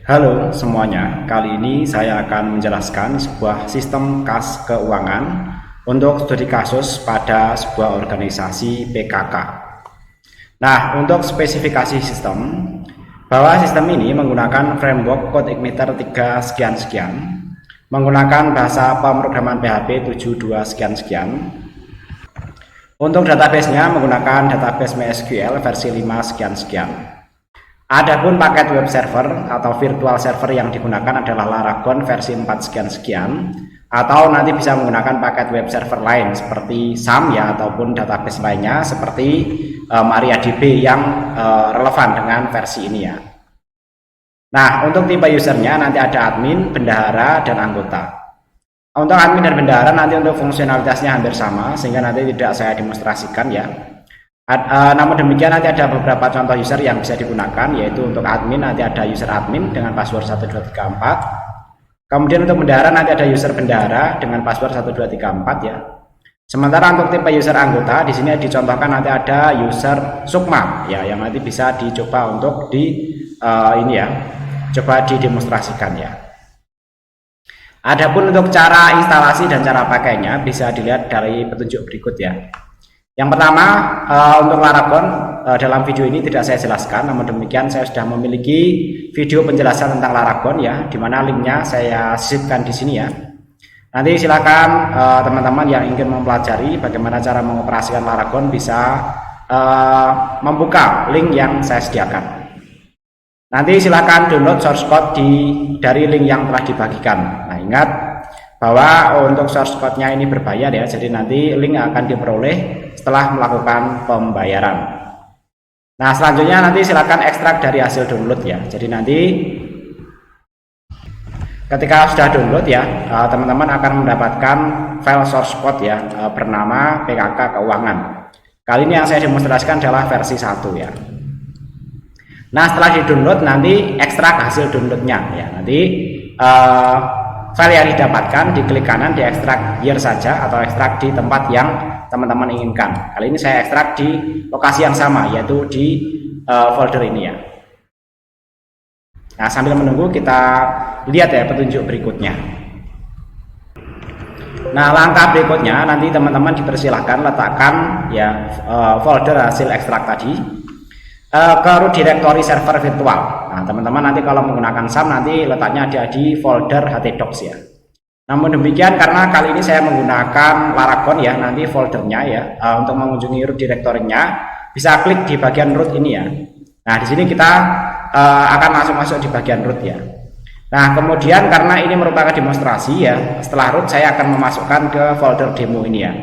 Halo semuanya, kali ini saya akan menjelaskan sebuah sistem kas keuangan untuk studi kasus pada sebuah organisasi PKK. Nah, untuk spesifikasi sistem, bahwa sistem ini menggunakan framework Code Igniter 3 sekian-sekian, menggunakan bahasa pemrograman PHP 72 sekian-sekian. Untuk databasenya menggunakan database MySQL versi 5 sekian-sekian. Adapun paket web server atau virtual server yang digunakan adalah Laragon versi 4 sekian-sekian, atau nanti bisa menggunakan paket web server lain seperti SAM ya, ataupun database lainnya seperti MariaDB yang relevan dengan versi ini ya. Nah, untuk tipe usernya nanti ada admin, bendahara, dan anggota. Untuk admin dan bendahara nanti untuk fungsionalitasnya hampir sama, sehingga nanti tidak saya demonstrasikan ya. Namun demikian nanti ada beberapa contoh user yang bisa digunakan, yaitu untuk admin nanti ada user admin dengan password 1234. Kemudian untuk bendahara nanti ada user bendahara dengan password 1234 ya. Sementara untuk tipe user anggota di sini dicontohkan nanti ada user Sukma ya, yang nanti bisa dicoba untuk coba didemonstrasikan ya. Adapun untuk cara instalasi dan cara pakainya bisa dilihat dari petunjuk berikut ya. Yang pertama, untuk Laragon dalam video ini tidak saya jelaskan, namun demikian saya sudah memiliki video penjelasan tentang Laragon ya, dimana linknya saya sisipkan di sini ya. Nanti silakan teman-teman yang ingin mempelajari bagaimana cara mengoperasikan Laragon bisa membuka link yang saya sediakan. Nanti silakan download source code dari link yang telah dibagikan. Nah, ingat bahwa untuk source code-nya ini berbayar ya, jadi nanti link akan diperoleh setelah melakukan pembayaran. Nah, selanjutnya nanti silakan ekstrak dari hasil download ya. Jadi nanti ketika sudah download ya, teman-teman akan mendapatkan file source code ya, bernama PKK Keuangan. Kali ini yang saya demonstrasikan adalah versi 1 ya. Nah, setelah di-download nanti ekstrak hasil downloadnya ya. Nanti file yang didapatkan diklik kanan, diekstrak here saja atau ekstrak di tempat yang teman-teman inginkan. Kali ini saya ekstrak di lokasi yang sama, yaitu di folder ini ya. Nah, sambil menunggu kita lihat ya petunjuk berikutnya. Nah, langkah berikutnya nanti teman-teman dipersilahkan letakkan ya folder hasil ekstrak tadi ke root directory server virtual. Nah, teman-teman nanti kalau menggunakan SAM nanti letaknya ada di folder htdocs ya. Namun demikian karena kali ini saya menggunakan Laragon ya, nanti foldernya ya, untuk mengunjungi root directory-nya bisa klik di bagian root ini ya. Nah, di sini kita akan masuk di bagian root ya. Nah, kemudian karena ini merupakan demonstrasi ya, setelah root saya akan memasukkan ke folder demo ini ya.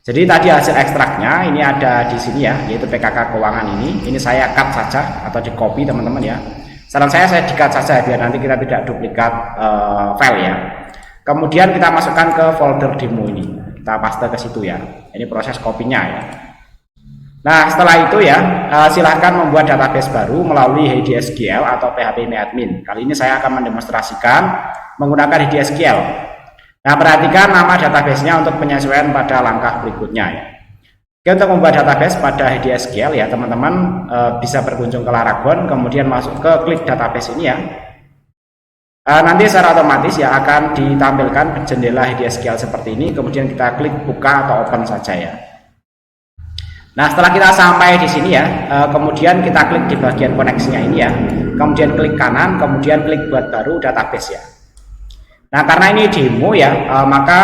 Jadi tadi hasil ekstraknya ini ada di sini ya, yaitu PKK Keuangan ini. Ini saya cut saja atau di copy teman-teman ya. Saran saya di cut saja biar nanti kita tidak duplikat file ya. Kemudian kita masukkan ke folder demo ini. Kita paste ke situ ya. Ini proses kopinya ya. Nah, setelah itu ya, silahkan membuat database baru melalui HDSQL atau PHP-MyAdmin. Kali ini saya akan mendemonstrasikan menggunakan HDSQL. Nah, perhatikan nama databasenya untuk penyesuaian pada langkah berikutnya ya. Oke, untuk membuat database pada HDSQL ya, teman-teman bisa berkunjung ke Laragon, kemudian masuk ke klik database ini ya. Nanti secara otomatis ya akan ditampilkan jendela HDSQL seperti ini, kemudian kita klik buka atau open saja ya. Nah, setelah kita sampai di sini ya, kemudian kita klik di bagian koneksinya ini ya, kemudian klik kanan, kemudian klik buat baru database ya. Nah, karena ini demo ya, maka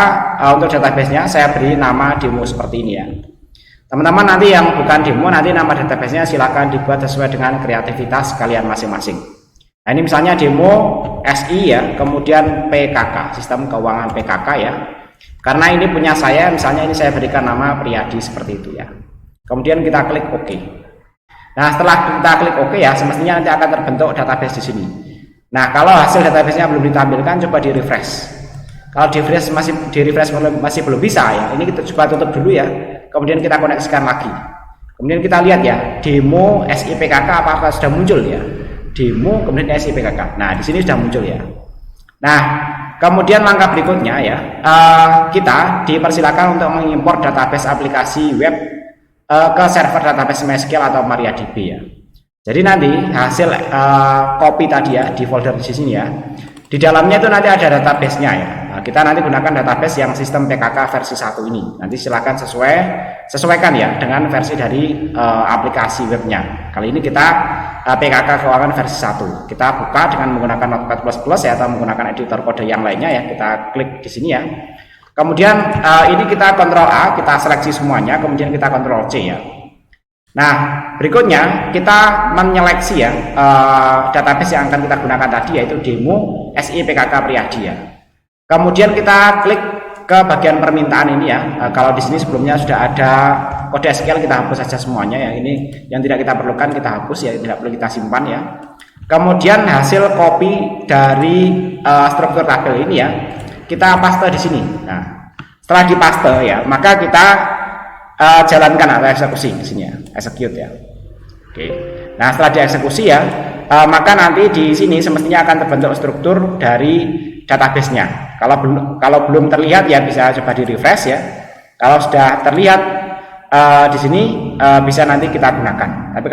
untuk databasenya saya beri nama demo seperti ini ya. Teman-teman nanti yang bukan demo, nanti nama databasenya silakan dibuat sesuai dengan kreativitas kalian masing-masing. Nah, ini misalnya demo SI ya, kemudian PKK, sistem keuangan PKK ya. Karena ini punya saya, misalnya ini saya berikan nama Priyadi seperti itu ya. Kemudian kita klik OK. Nah, setelah kita klik OK ya, semestinya nanti akan terbentuk database di sini. Nah, kalau hasil databasenya belum ditampilkan, coba di refresh. Kalau di refresh masih belum bisa ya, ini kita coba tutup dulu ya. Kemudian kita koneksikan lagi. Kemudian kita lihat ya, demo SIPKK apakah sudah muncul ya. Demo kemudian SIPKK. Nah, di sini sudah muncul ya. Nah, kemudian langkah berikutnya ya, kita dipersilakan untuk mengimpor database aplikasi web ke server database MySQL atau MariaDB ya. Jadi nanti hasil copy tadi ya di folder di sini ya, di dalamnya itu nanti ada database-nya ya. Nah, kita nanti gunakan database yang sistem PKK versi 1 ini. Nanti silakan sesuaikan ya dengan versi dari aplikasi webnya. Kali ini kita PKK keuangan versi 1. Kita buka dengan menggunakan Notepad++ ya, atau menggunakan editor kode yang lainnya ya. Kita klik di sini ya. Kemudian ini kita Ctrl A, kita seleksi semuanya, kemudian kita Ctrl C ya. Nah, berikutnya kita menyeleksi ya database yang akan kita gunakan tadi, yaitu demo SI PKK Priyadi ya. Kemudian kita klik ke bagian permintaan ini ya. Kalau di sini sebelumnya sudah ada kode SQL, kita hapus saja semuanya ya. Ini yang tidak kita perlukan kita hapus ya, tidak perlu kita simpan ya. Kemudian hasil copy dari struktur tabel ini ya, kita paste di sini. Nah, setelah dipaste ya, maka kita jalankan atau eksekusi di sini ya, execute ya. Oke. Nah, setelah dieksekusi ya, maka nanti di sini semestinya akan terbentuk struktur dari database-nya. Kalau belum terlihat ya bisa coba di refresh ya. Kalau sudah terlihat di sini bisa nanti kita gunakan. Tapi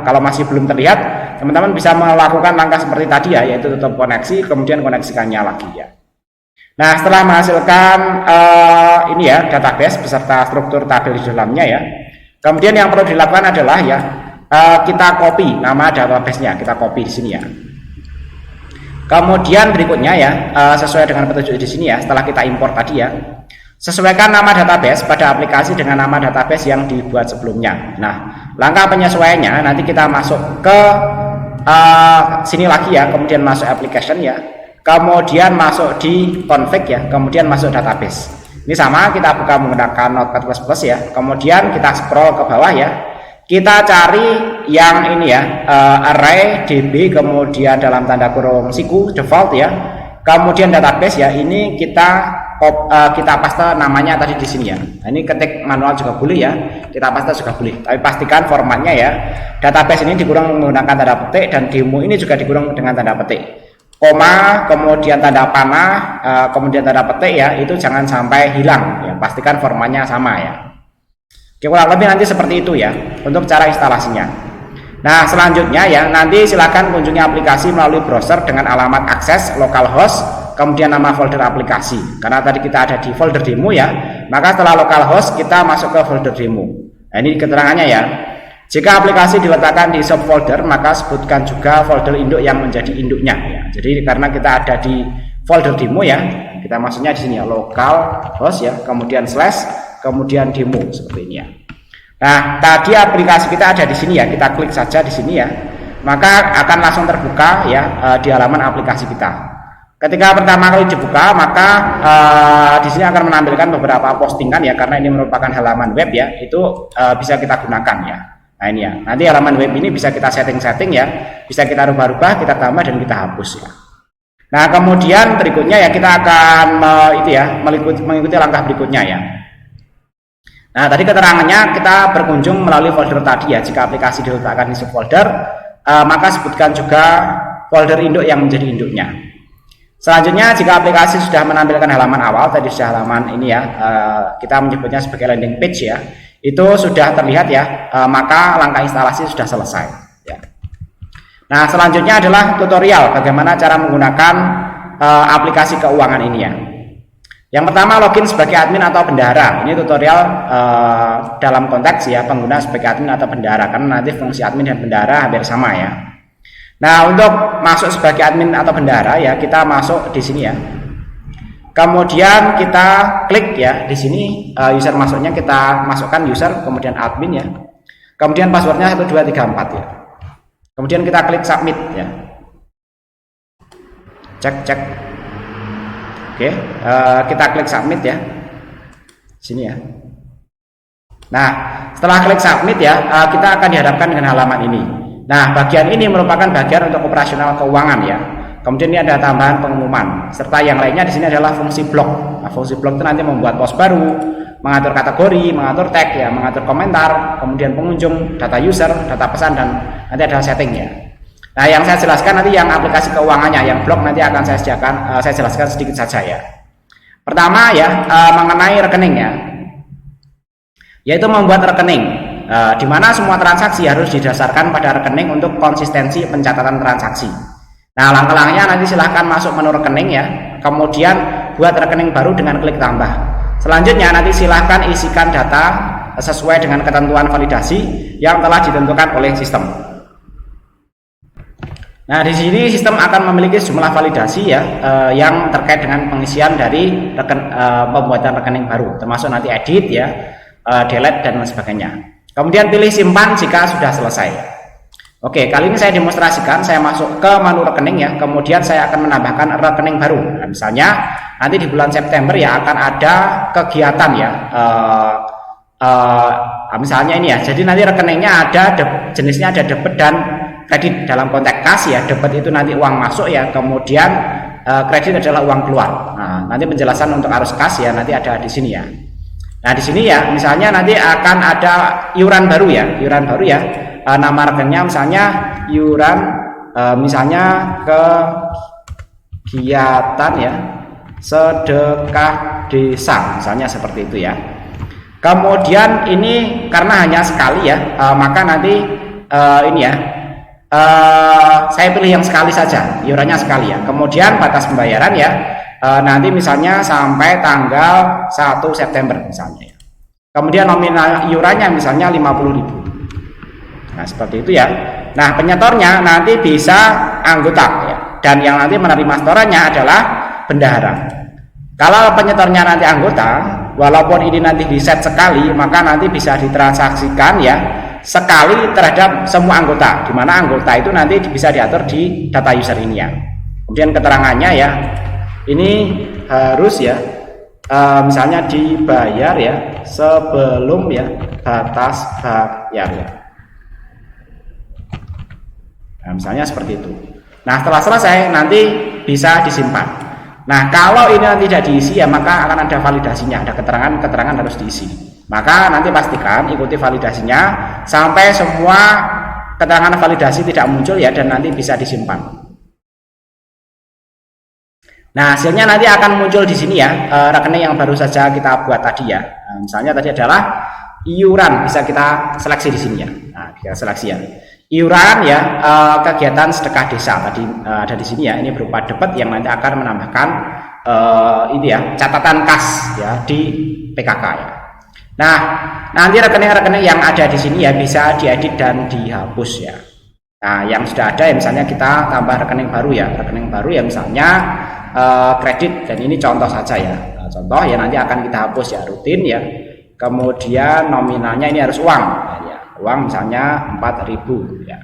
kalau masih belum terlihat, teman-teman bisa melakukan langkah seperti tadi ya, yaitu tutup koneksi, kemudian koneksikannya lagi ya. Nah, setelah menghasilkan ini ya database beserta struktur tabel di dalamnya ya, kemudian yang perlu dilakukan adalah ya kita copy nama database-nya, kita copy di sini ya. Kemudian berikutnya ya sesuai dengan petunjuk di sini ya, setelah kita import tadi ya, sesuaikan nama database pada aplikasi dengan nama database yang dibuat sebelumnya. Nah, langkah penyesuaiannya nanti kita masuk ke sini lagi ya, kemudian masuk application ya. Kemudian masuk di config ya, kemudian masuk database. Ini sama, kita buka menggunakan Notepad++ ya. Kemudian kita scroll ke bawah ya. Kita cari yang ini ya, array db, kemudian dalam tanda kurung siku default ya. Kemudian database ya, ini kita paste namanya tadi di sini ya. Nah, ini ketik manual juga boleh ya, kita paste juga boleh. Tapi pastikan formatnya ya. Database ini dikurung menggunakan tanda petik dan demo ini juga dikurung dengan tanda petik. Koma, kemudian tanda panah, kemudian tanda petik ya, itu jangan sampai hilang ya, pastikan formatnya sama ya. Oke, kurang lebih nanti seperti itu ya untuk cara instalasinya. Nah, selanjutnya ya, nanti silakan kunjungi aplikasi melalui browser dengan alamat akses localhost, kemudian nama folder aplikasi. Karena tadi kita ada di folder demo ya, maka setelah localhost kita masuk ke folder demo. Nah, ini keterangannya ya. Jika aplikasi diletakkan di subfolder, maka sebutkan juga folder induk yang menjadi induknya ya. Jadi karena kita ada di folder demo ya, kita maksudnya di sini ya, localhost ya, kemudian slash, kemudian demo seperti ini ya. Nah, tadi aplikasi kita ada di sini ya, kita klik saja di sini ya, maka akan langsung terbuka ya di halaman aplikasi kita. Ketika pertama kali dibuka, maka di sini akan menampilkan beberapa postingan ya, karena ini merupakan halaman web ya, itu bisa kita gunakan ya. Nah, ini ya, nanti halaman web ini bisa kita setting-setting ya, bisa kita rubah-rubah, kita tambah dan kita hapus ya. Nah, kemudian berikutnya ya, kita akan mengikuti langkah berikutnya ya. Nah, tadi keterangannya kita berkunjung melalui folder tadi ya. Jika aplikasi diletakkan di subfolder, maka sebutkan juga folder induk yang menjadi induknya. Selanjutnya, jika aplikasi sudah menampilkan halaman awal, tadi sudah halaman ini ya, kita menyebutnya sebagai landing page ya, itu sudah terlihat ya, maka langkah instalasi sudah selesai ya. Nah, selanjutnya adalah tutorial bagaimana cara menggunakan aplikasi keuangan ini ya. Yang pertama, login sebagai admin atau bendahara. Ini tutorial dalam konteks ya, pengguna sebagai admin atau bendahara, karena nanti fungsi admin dan bendahara hampir sama ya. Nah, untuk masuk sebagai admin atau bendahara ya, kita masuk di sini ya. Kemudian kita klik ya di sini user masuknya, kita masukkan user, kemudian admin ya. Kemudian passwordnya 1234 ya. Kemudian kita klik submit ya. Cek. Oke, kita klik submit ya. Sini ya. Nah, setelah klik submit ya, kita akan dihadapkan dengan halaman ini. Nah, bagian ini merupakan bagian untuk operasional keuangan ya. Kemudian ini ada tambahan pengumuman, serta yang lainnya di sini adalah fungsi blog. Nah, fungsi blog itu nanti membuat post baru, mengatur kategori, mengatur tag ya, mengatur komentar, kemudian pengunjung, data user, data pesan, dan nanti ada setting ya. Nah, yang saya jelaskan nanti yang aplikasi keuangannya, yang blog nanti akan saya jelaskan sedikit saja ya. Pertama ya, mengenai rekening ya, yaitu membuat rekening. di mana semua transaksi harus didasarkan pada rekening untuk konsistensi pencatatan transaksi. Nah, langkah-langkahnya nanti silahkan masuk menu rekening ya, kemudian buat rekening baru dengan klik tambah. Selanjutnya nanti silahkan isikan data sesuai dengan ketentuan validasi yang telah ditentukan oleh sistem. Nah, di sini sistem akan memiliki sejumlah validasi ya, yang terkait dengan pengisian dari pembuatan rekening baru, termasuk nanti edit ya, delete dan sebagainya. Kemudian pilih simpan jika sudah selesai. Oke, kali ini saya demonstrasikan, saya masuk ke menu rekening ya, kemudian saya akan menambahkan rekening baru. Nah, misalnya nanti di bulan September ya akan ada kegiatan ya, misalnya ini ya, jadi nanti rekeningnya ada jenisnya ada debit dan kredit. Dalam konteks kas ya, debit itu nanti uang masuk ya, kemudian kredit adalah uang keluar. Nah, nanti penjelasan untuk arus kas ya nanti ada di sini ya. Nah, di sini ya, misalnya nanti akan ada iuran baru ya, nama rekeningnya misalnya iuran misalnya kegiatan ya, sedekah desa, misalnya seperti itu ya. Kemudian ini karena hanya sekali ya, maka nanti ini ya, saya pilih yang sekali saja, iurannya sekali ya. Kemudian batas pembayaran ya, nanti misalnya sampai tanggal 1 September misalnya ya. Kemudian nominal iurannya misalnya 50.000. Nah, seperti itu ya. Nah, penyetornya nanti bisa anggota ya, dan yang nanti menerima setorannya adalah bendahara. Kalau penyetornya nanti anggota, walaupun ini nanti di set sekali, maka nanti bisa ditransaksikan ya sekali terhadap semua anggota, di mana anggota itu nanti bisa diatur di data user ini ya. Kemudian keterangannya ya, ini harus ya, misalnya dibayar ya sebelum ya batas bayar ya. Nah, misalnya seperti itu. Nah, setelah selesai nanti bisa disimpan. Nah, kalau ini nanti tidak diisi ya, maka akan ada validasinya, ada keterangan harus diisi. Maka nanti pastikan ikuti validasinya sampai semua keterangan validasi tidak muncul ya, dan nanti bisa disimpan. Nah, hasilnya nanti akan muncul di sini ya, rekening yang baru saja kita buat tadi ya. Nah, misalnya tadi adalah iuran, bisa kita seleksi di sini ya. Nah, kita seleksi ya. Iuran ya, kegiatan sedekah desa tadi ada di sini ya. Ini berupa debit yang nanti akan menambahkan ini ya, catatan kas ya di PKK ya. Nah, nanti rekening-rekening yang ada di sini ya bisa diedit dan dihapus ya. Nah, yang sudah ada ya, misalnya kita tambah rekening baru ya, misalnya kredit, dan ini contoh saja ya. Nah, contoh ya, nanti akan kita hapus ya, rutin ya. Kemudian nominalnya ini harus uang ya, uang misalnya 4.000 ya.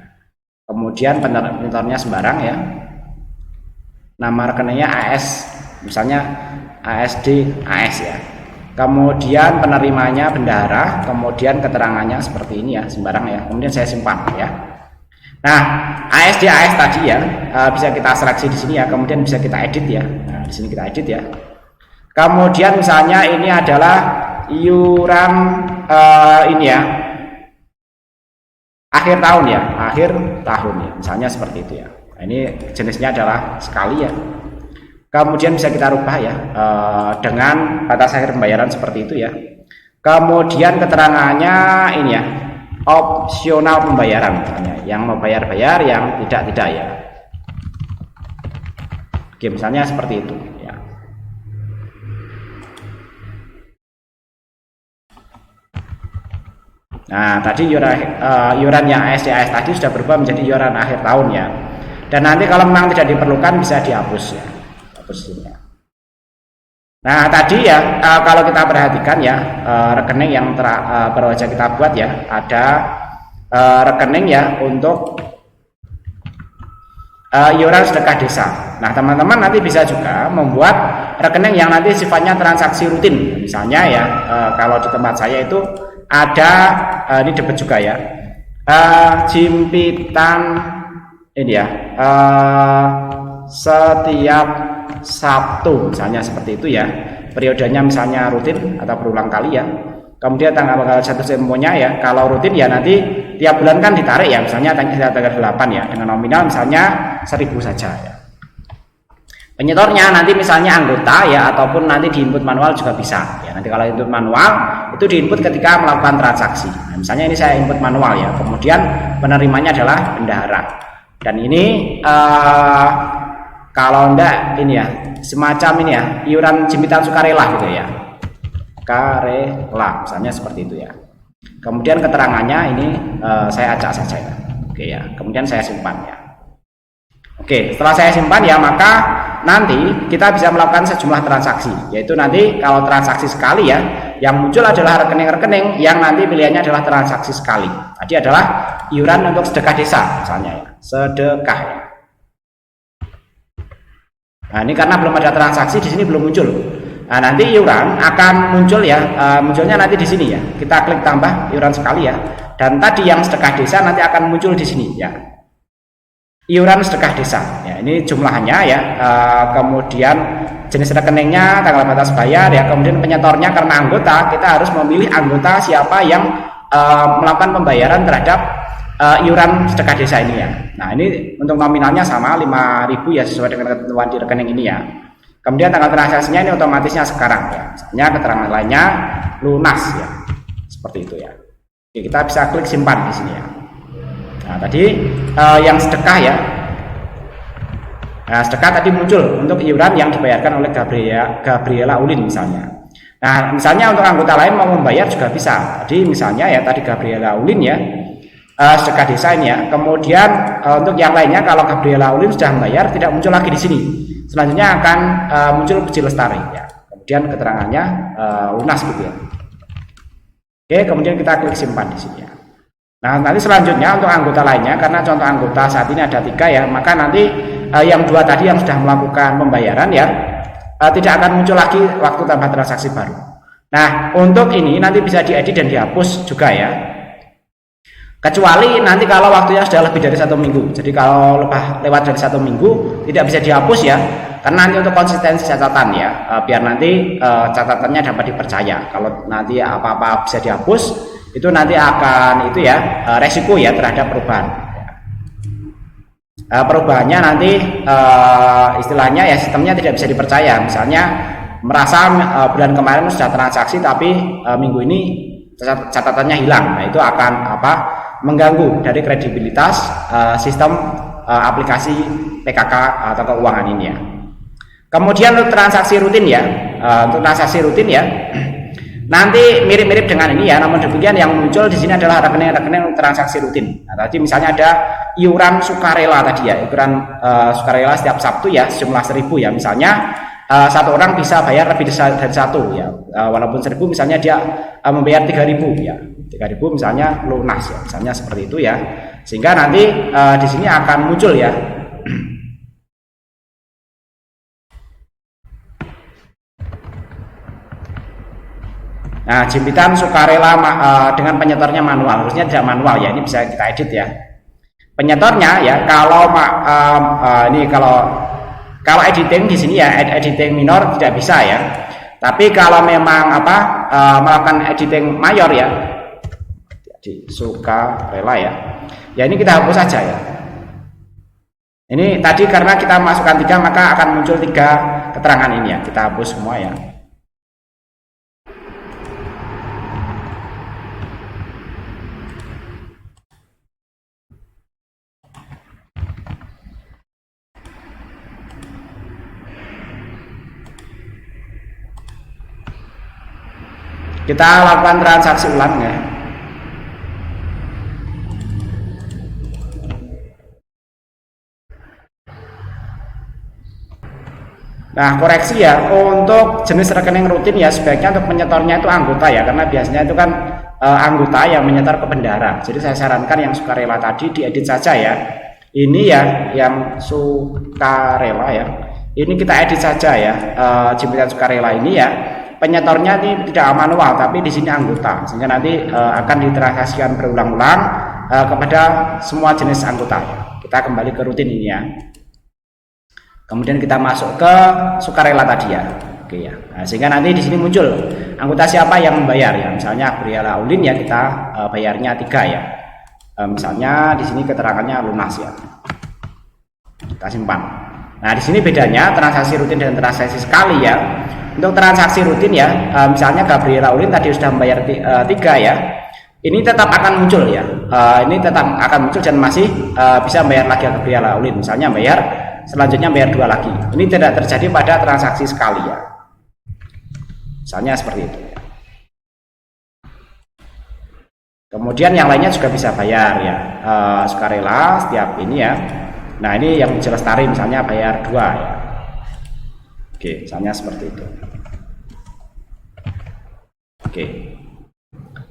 Kemudian penyetornya sembarang ya. Nama rekeningnya AS, misalnya ASD AS ya. Kemudian penerimanya bendahara, kemudian keterangannya seperti ini ya, sembarang ya. Kemudian saya simpan ya. Nah, ASD AS tadi ya, bisa kita seleksi di sini ya, kemudian bisa kita edit ya. Nah, di sini kita edit ya. Kemudian misalnya ini adalah iuran ini ya, akhir tahun ya, misalnya seperti itu ya. Nah, ini jenisnya adalah sekali ya. Kemudian bisa kita rubah ya, dengan batas akhir pembayaran seperti itu ya. Kemudian keterangannya ini ya, opsional pembayaran, misalnya yang mau bayar, yang tidak ya. Oke, misalnya seperti itu ya. Nah, tadi iuran yang ASDAS tadi sudah berubah menjadi iuran akhir tahun ya. Dan nanti kalau memang tidak diperlukan bisa dihapus ya. Nah, tadi ya, kalau kita perhatikan ya, rekening yang baru saja kita buat ya, ada rekening ya untuk iuran sedekah desa. Nah, teman-teman nanti bisa juga membuat rekening yang nanti sifatnya transaksi rutin. Misalnya ya, kalau di tempat saya itu ada ini debit juga ya, jimpitan ini ya, setiap Sabtu misalnya seperti itu ya, periodenya misalnya rutin atau berulang kali ya. Kemudian tanggal 1 Septembernya ya, kalau rutin ya nanti tiap bulan kan ditarik ya, misalnya tanggal 8 ya, dengan nominal misalnya 1.000 saja ya. Penyetornya nanti misalnya anggota ya, ataupun nanti di input manual juga bisa ya. Nanti kalau input manual itu di input ketika melakukan transaksi. Nah, misalnya ini saya input manual ya, kemudian penerimanya adalah bendahara, dan ini kalau enggak ini ya, semacam ini ya, iuran jimpitan sukarela gitu ya, karela misalnya seperti itu ya. Kemudian keterangannya ini saya acak saja ya. Oke ya, kemudian saya simpan ya. Oke, setelah saya simpan ya, maka nanti kita bisa melakukan sejumlah transaksi, yaitu nanti kalau transaksi sekali ya, yang muncul adalah rekening-rekening yang nanti pilihannya adalah transaksi sekali. Tadi adalah iuran untuk sedekah desa misalnya ya, sedekah ya. Nah, ini karena belum ada transaksi di sini belum muncul. Nah, nanti iuran akan muncul ya, munculnya nanti di sini ya. Kita klik tambah iuran sekali ya, dan tadi yang sedekah desa nanti akan muncul di sini ya. Iuran sedekah desa ya, ini jumlahnya ya, kemudian jenis rekeningnya, tanggal batas bayar ya, kemudian penyetornya karena anggota, kita harus memilih anggota siapa yang melakukan pembayaran terhadap iuran sedekah desa ini ya. Nah, ini untuk nominalnya sama 5.000 ya, sesuai dengan ketentuan di rekening ini ya. Kemudian tanggal transaksinya ini otomatisnya sekarang ya, misalnya keterangan lainnya lunas ya, seperti itu ya. Oke, kita bisa klik simpan di sini ya. Nah, tadi yang sedekah ya, nah, sedekah tadi muncul untuk iuran yang dibayarkan oleh Gabriela Ulin misalnya. Nah, misalnya untuk anggota lain mau membayar juga bisa. Jadi misalnya ya tadi Gabriela Ulin ya, sedekah desa ini ya. Kemudian untuk yang lainnya kalau Gabriela Ulin sudah membayar tidak muncul lagi di sini. Selanjutnya akan muncul Puji Lestari ya. Kemudian keterangannya lunas gitu ya. Oke, kemudian kita klik simpan di sini ya. Nah, nanti selanjutnya untuk anggota lainnya, karena contoh anggota saat ini ada 3 ya, maka nanti yang 2 tadi yang sudah melakukan pembayaran ya, tidak akan muncul lagi waktu tambah transaksi baru. Nah, untuk ini nanti bisa diedit dan dihapus juga ya, kecuali nanti kalau waktunya sudah lebih dari 1 minggu. Jadi kalau lewat dari 1 minggu tidak bisa dihapus ya, karena nanti untuk konsistensi catatan ya, biar nanti catatannya dapat dipercaya. Kalau nanti apa-apa bisa dihapus, itu nanti akan itu ya, resiko ya terhadap perubahan. Perubahannya nanti istilahnya ya, sistemnya tidak bisa dipercaya. Misalnya merasa bulan kemarin sudah transaksi tapi minggu ini catatannya hilang. Nah, itu akan mengganggu dari kredibilitas sistem aplikasi PKK atau keuangan ini ya. Kemudian untuk transaksi rutin ya, untuk transaksi rutin ya, nanti mirip-mirip dengan ini ya, namun demikian yang muncul di sini adalah rekening-rekening transaksi rutin. Nah, tadi misalnya ada iuran sukarela tadi ya, iuran sukarela setiap Sabtu ya, sejumlah 1.000 ya, misalnya satu orang bisa bayar lebih dari 1 ya, walaupun 1.000 misalnya dia membayar 3.000 ya, 3.000 misalnya lunas ya, misalnya seperti itu ya, sehingga nanti di sini akan muncul ya. Nah, jimpitan sukarela dengan penyetornya manual, harusnya tidak manual ya, ini bisa kita edit ya. Penyetornya ya, kalau ini kalau editing di sini ya, editing minor tidak bisa ya. Tapi kalau memang melakukan editing mayor ya, jadi sukarela ya. Ya, ini kita hapus saja ya. Ini tadi karena kita masukkan 3 maka akan muncul 3 keterangan ini ya. Kita hapus semua ya. Kita lakukan transaksi ulang ya. Nah, koreksi ya, untuk jenis rekening rutin ya sebaiknya untuk penyetornya itu anggota ya, karena biasanya itu kan anggota yang menyetor ke bendahara. Jadi saya sarankan yang sukarela tadi diedit saja ya. Ini ya yang sukarela ya, ini kita edit saja ya, jimpitan sukarela ini ya. Penyetornya ini tidak manual tapi di sini anggota, sehingga nanti akan ditransaksikan berulang-ulang kepada semua jenis anggota. Kita kembali ke rutin ini ya. Kemudian kita masuk ke sukarela tadi ya. Oke ya. Nah, sehingga nanti di sini muncul anggota siapa yang membayar ya. Misalnya Gabriela Ulin ya, kita bayarnya 3 ya. Misalnya di sini keterangannya lunas ya. Kita simpan. Nah, di sini bedanya transaksi rutin dan transaksi sekali ya. Untuk transaksi rutin ya, misalnya Gabriela Ulin tadi sudah membayar 3 ya. Ini tetap akan muncul ya. Ini tetap akan muncul dan masih bisa bayar lagi Gabriela Ulin. Misalnya bayar selanjutnya bayar 2 lagi. Ini tidak terjadi pada transaksi sekali ya. Misalnya seperti itu ya. Kemudian yang lainnya juga bisa bayar ya. Sukarela setiap ini ya. Nah, ini yang jelas tari misalnya bayar 2 ya. Oke, misalnya seperti itu. Oke.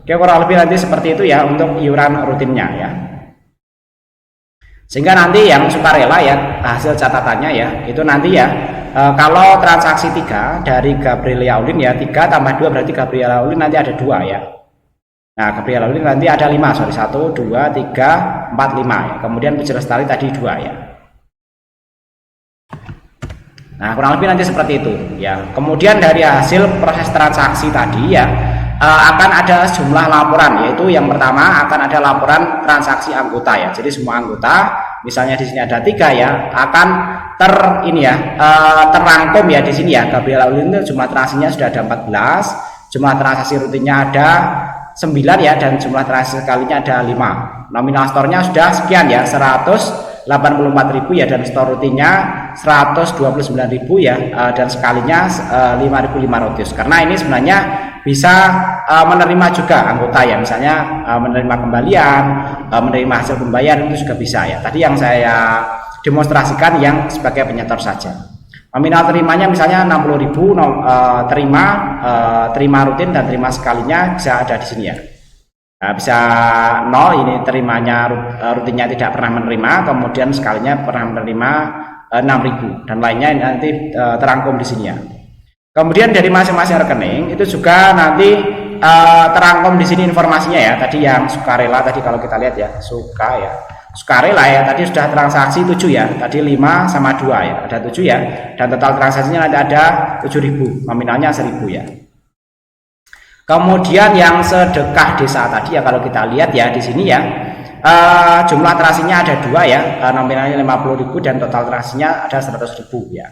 Oke, kurang lebih nanti seperti itu ya untuk iuran rutinnya ya. Sehingga nanti yang sukarela ya, hasil catatannya ya, itu nanti ya, kalau transaksi 3 dari Gabriela Ulin ya, 3 tambah 2 berarti Gabriela Ulin nanti ada 2 ya. Nah, Gabriela Ulin nanti ada 5, sorry, 1, 2, 3, 4, 5 ya. Kemudian Puji Lestari tadi 2 ya. Nah, kurang lebih nanti seperti itu ya. Kemudian dari hasil proses transaksi tadi ya, akan ada sejumlah laporan, yaitu yang pertama akan ada laporan transaksi anggota ya. Jadi semua anggota, misalnya di sini ada 3 ya, akan terrangkum ya di sini ya. Gabriela Ulin itu jumlah transaksinya sudah ada 14, jumlah transaksi rutinnya ada 9 ya, dan jumlah transaksi sekalinya ada 5. Nominal store-nya sudah sekian ya, 184.000 ya, dan store rutinnya 129.000 ya, dan sekalinya 5.500. Karena ini sebenarnya bisa menerima juga anggota ya, misalnya menerima kembalian, menerima hasil pembayaran itu juga bisa ya. Tadi yang saya demonstrasikan yang sebagai penyetor saja. Nominal terimanya misalnya 60.000, terima rutin dan terima sekalinya bisa ada di sini ya. Nah, bisa 0, ini terimanya rutinnya tidak pernah menerima, kemudian sekalinya pernah menerima 6.000 dan lainnya nanti terangkum di sini ya. Kemudian dari masing-masing rekening itu juga nanti terangkum di sini informasinya ya. Tadi yang sukarela tadi kalau kita lihat ya, sukarela ya, tadi sudah transaksi 7 ya, tadi 5 sama 2 ya, ada 7 ya, dan total transaksinya nanti ada 7.000, nominalnya 1.000 ya. Kemudian yang sedekah desa tadi ya, kalau kita lihat ya di sini ya, jumlah transaksinya ada 2 ya, nominalnya 50.000 dan total transaksinya ada 100.000 ya.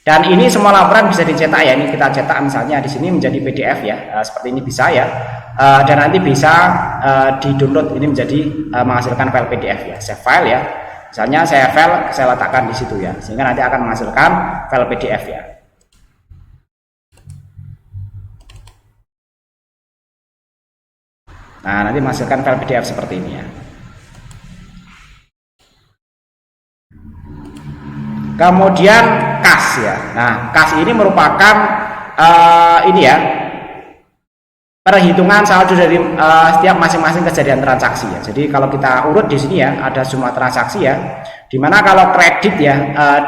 Dan ini semua laporan bisa dicetak ya, ini kita cetak misalnya di sini menjadi PDF ya, seperti ini bisa ya. Dan nanti bisa di-download ini menjadi menghasilkan file PDF ya, save file ya. Misalnya saya letakkan di situ ya, sehingga nanti akan menghasilkan file PDF ya. Nah, nanti menghasilkan file PDF seperti ini ya. Kemudian kas ya. Nah, kas ini merupakan ini ya, perhitungan saldo dari setiap masing-masing kejadian transaksi ya. Jadi kalau kita urut di sini ya, ada semua transaksi ya. Dimana kalau kredit ya,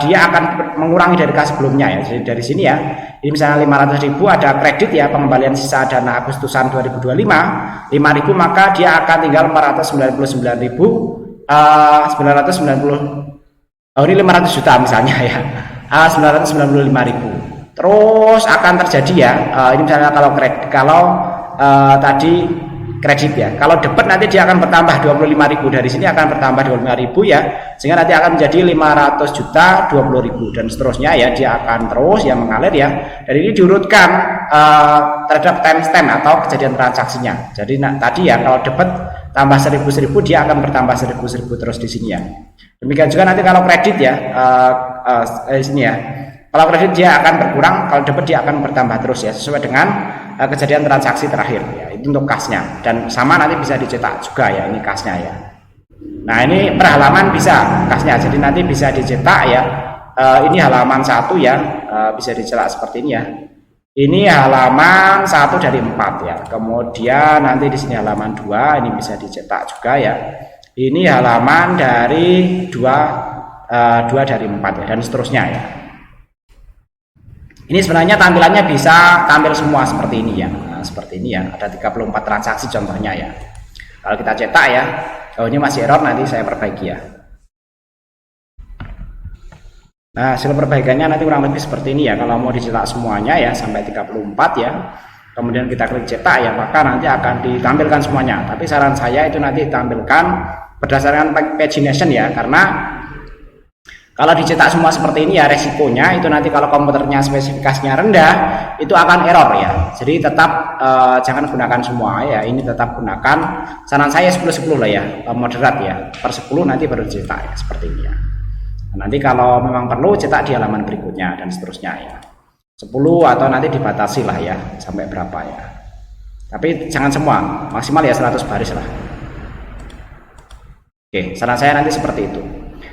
dia akan mengurangi dari kas sebelumnya ya. Jadi dari sini ya, ini misalnya 500.000 ada kredit ya, pengembalian sisa dana Agustusan 2025 5.000, maka dia akan tinggal 499.990. Oh, ini 500 juta misalnya ya, 995.000. Terus akan terjadi ya, ini misalnya kalau tadi kredit ya, kalau debit nanti dia akan bertambah 25.000, dari sini akan bertambah 25.000 ya, sehingga nanti akan menjadi 500 juta 20.000 dan seterusnya ya, dia akan terus ya mengalir ya. Dan ini diurutkan terhadap timestamp atau kejadian transaksinya. Jadi tadi ya, kalau debit tambah 1.000 dia akan bertambah 1.000 terus di sini ya. Demikian juga nanti kalau kredit ya, sini ya, kalau kredit dia akan berkurang, kalau debit dia akan bertambah terus ya, sesuai dengan kejadian transaksi terakhir ya. Itu untuk kasnya, dan sama nanti bisa dicetak juga ya, ini kasnya ya. Nah, ini per halaman bisa kasnya, jadi nanti bisa dicetak ya. Ini halaman 1 ya, bisa dicetak seperti ini ya. Ini halaman 1 dari 4 ya. Kemudian nanti di sini halaman 2, ini bisa dicetak juga ya. Ini halaman dari 2 dari 4 ya, dan seterusnya ya. Ini sebenarnya tampilannya bisa tampil semua seperti ini ya. Nah, seperti ini ya, ada 34 transaksi contohnya ya. Kalau kita cetak ya, oh ini masih error, nanti saya perbaiki ya. Nah, hasil perbaikannya nanti kurang lebih seperti ini ya. Kalau mau dicetak semuanya ya sampai 34 ya, kemudian kita klik cetak ya, maka nanti akan ditampilkan semuanya. Tapi saran saya itu nanti ditampilkan berdasarkan pagination ya, karena Kalau dicetak semua seperti ini ya resikonya itu nanti kalau komputernya spesifikasinya rendah itu akan error ya. Jadi tetap jangan gunakan semua ya. Ini tetap gunakan, saran saya 10-10 lah ya, moderat ya. Per 10 nanti baru dicetak ya, seperti ini ya. Nah, nanti kalau memang perlu cetak di halaman berikutnya dan seterusnya ya. 10 atau nanti dibatasi lah ya sampai berapa ya. Tapi jangan semua, maksimal ya 100 baris lah. Oke, saran saya nanti seperti itu.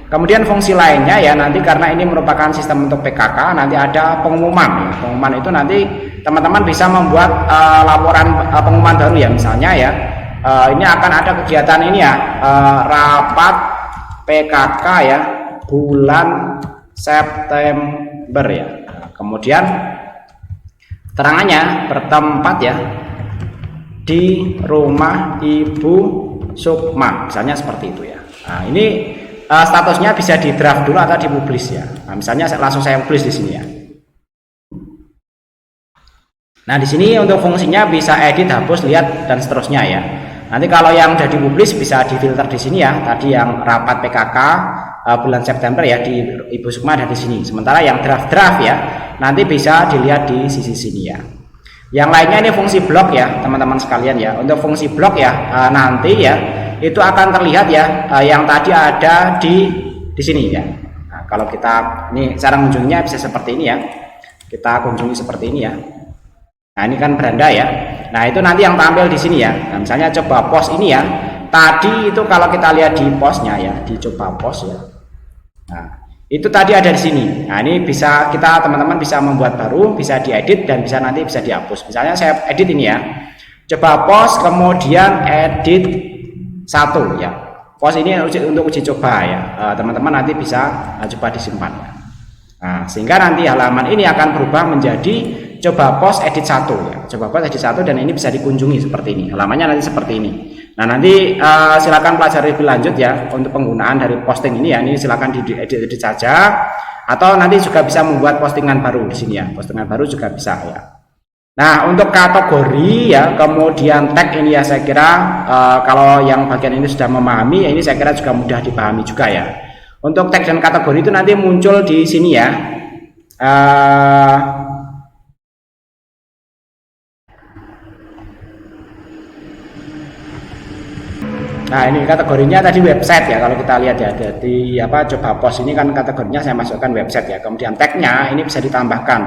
Kemudian fungsi lainnya ya nanti karena ini merupakan sistem untuk PKK nanti ada pengumuman. Ya. Pengumuman itu nanti teman-teman bisa membuat laporan pengumuman baru ya, misalnya ya ini akan ada kegiatan ini ya rapat PKK ya bulan September ya. Nah, kemudian terangannya bertempat ya di rumah Ibu Sukma, misalnya seperti itu ya. Nah, ini statusnya bisa di draft dulu atau dipublish ya. Nah, misalnya langsung saya publish di sini ya. Nah, di sini untuk fungsinya bisa edit, hapus, lihat dan seterusnya ya. Nanti kalau yang sudah dipublish bisa difilter di sini ya. Tadi yang rapat PKK bulan September ya di Ibu Sukma ada di sini. Sementara yang draft-draft ya nanti bisa dilihat di sisi sini ya. Yang lainnya ini fungsi blok ya, teman-teman sekalian ya. Untuk fungsi blok ya nanti ya itu akan terlihat ya yang tadi ada di sini ya. Nah, kalau kita ini cara mengunjunginya bisa seperti ini ya. Kita kunjungi seperti ini ya. Nah, ini kan beranda ya. Nah, itu nanti yang tampil di sini ya. Nah, misalnya coba pos ini ya. Tadi itu kalau kita lihat di posnya ya, di coba pos ya. Nah, itu tadi ada di sini. Nah, ini bisa kita teman-teman bisa membuat baru, bisa diedit dan bisa nanti bisa dihapus. Misalnya saya edit ini ya. Coba pos kemudian edit 1 ya. Pos ini untuk uji coba ya. Teman-teman nanti bisa coba disimpan ya. Nah, sehingga nanti halaman ini akan berubah menjadi coba pos edit 1 ya. Coba pos edit 1 dan ini bisa dikunjungi seperti ini. Halamannya nanti seperti ini. Nah, nanti silakan pelajari lebih lanjut ya untuk penggunaan dari posting ini ya. Ini silakan diedit saja atau nanti juga bisa membuat postingan baru di sini ya. Postingan baru juga bisa ya. Nah, untuk kategori ya, kemudian tag ini ya saya kira kalau yang bagian ini sudah memahami, ya ini saya kira juga mudah dipahami juga ya. Untuk tag dan kategori itu nanti muncul di sini ya. Nah, ini kategorinya tadi website ya, kalau kita lihat ya, di coba pos ini kan kategorinya saya masukkan website ya. Kemudian tagnya ini bisa ditambahkan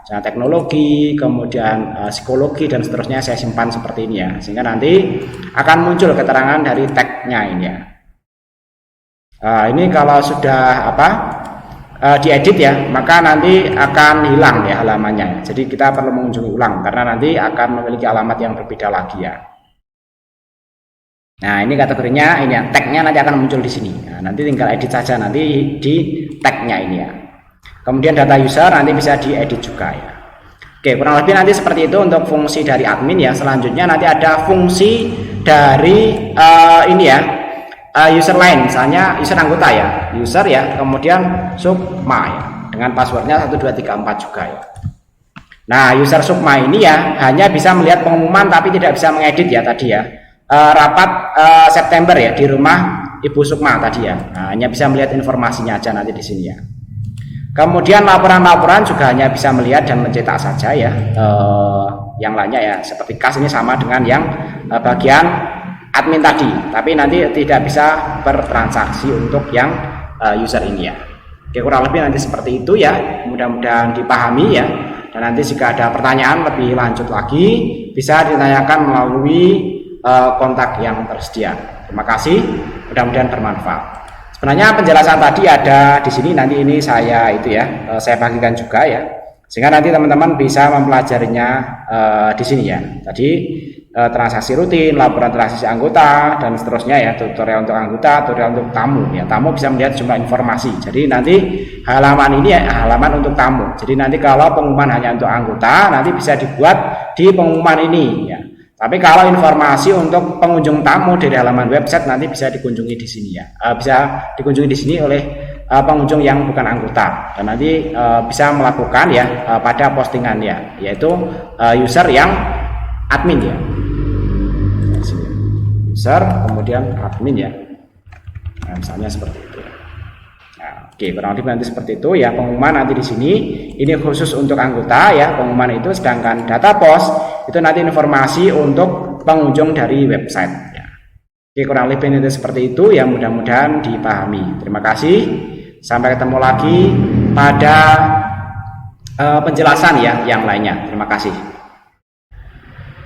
misalnya teknologi, kemudian psikologi dan seterusnya saya simpan seperti ini ya, sehingga nanti akan muncul keterangan dari tagnya ini ya. Ini kalau sudah diedit ya, maka nanti akan hilang ya halamannya. Jadi kita perlu mengunjungi ulang karena nanti akan memiliki alamat yang berbeda lagi ya. Nah, ini kategorinya ini ya, tagnya nanti akan muncul di sini. Nah, nanti tinggal edit saja nanti di tagnya ini ya. Kemudian data user nanti bisa diedit juga ya. Oke, kurang lebih nanti seperti itu untuk fungsi dari admin ya. Selanjutnya nanti ada fungsi dari ini ya, user lain, misalnya user anggota ya, user ya, kemudian Sukma ya, dengan passwordnya 1234 juga ya. Nah, user Sukma ini ya hanya bisa melihat pengumuman tapi tidak bisa mengedit ya tadi ya. Rapat September ya di rumah Ibu Sukma tadi ya. Nah, hanya bisa melihat informasinya aja nanti di sini ya. Kemudian laporan-laporan juga hanya bisa melihat dan mencetak saja ya. Yang lainnya ya seperti kas ini sama dengan yang bagian admin tadi, tapi nanti tidak bisa bertransaksi untuk yang user ini ya. Oke, kurang lebih nanti seperti itu ya. Mudah-mudahan dipahami ya. Dan nanti jika ada pertanyaan lebih lanjut lagi bisa ditanyakan melalui kontak yang tersedia. Terima kasih, mudah-mudahan bermanfaat. Sebenarnya penjelasan tadi ada di sini, nanti ini saya saya bagikan juga ya, sehingga nanti teman-teman bisa mempelajarinya di sini ya. Tadi transaksi rutin, laporan transaksi anggota dan seterusnya ya, tutorial untuk anggota, tutorial untuk tamu ya. Tamu bisa melihat jumlah informasi. Jadi nanti halaman ini ya halaman untuk tamu. Jadi nanti kalau pengumuman hanya untuk anggota, nanti bisa dibuat di pengumuman ini ya. Tapi kalau informasi untuk pengunjung tamu dari halaman website nanti bisa dikunjungi di sini ya, bisa dikunjungi di sini oleh pengunjung yang bukan anggota dan nanti bisa melakukan ya pada postingan ya, yaitu user yang admin ya, user kemudian admin ya, nah, misalnya seperti itu. Nah, Oke, kurang lebih nanti seperti itu ya. Pengumuman nanti di sini ini khusus untuk anggota ya, pengumuman itu, sedangkan data pos itu nanti informasi untuk pengunjung dari website ya. Oke, kurang lebih nanti seperti itu ya, mudah-mudahan dipahami. Terima kasih. Sampai ketemu lagi pada penjelasan ya yang lainnya. Terima kasih.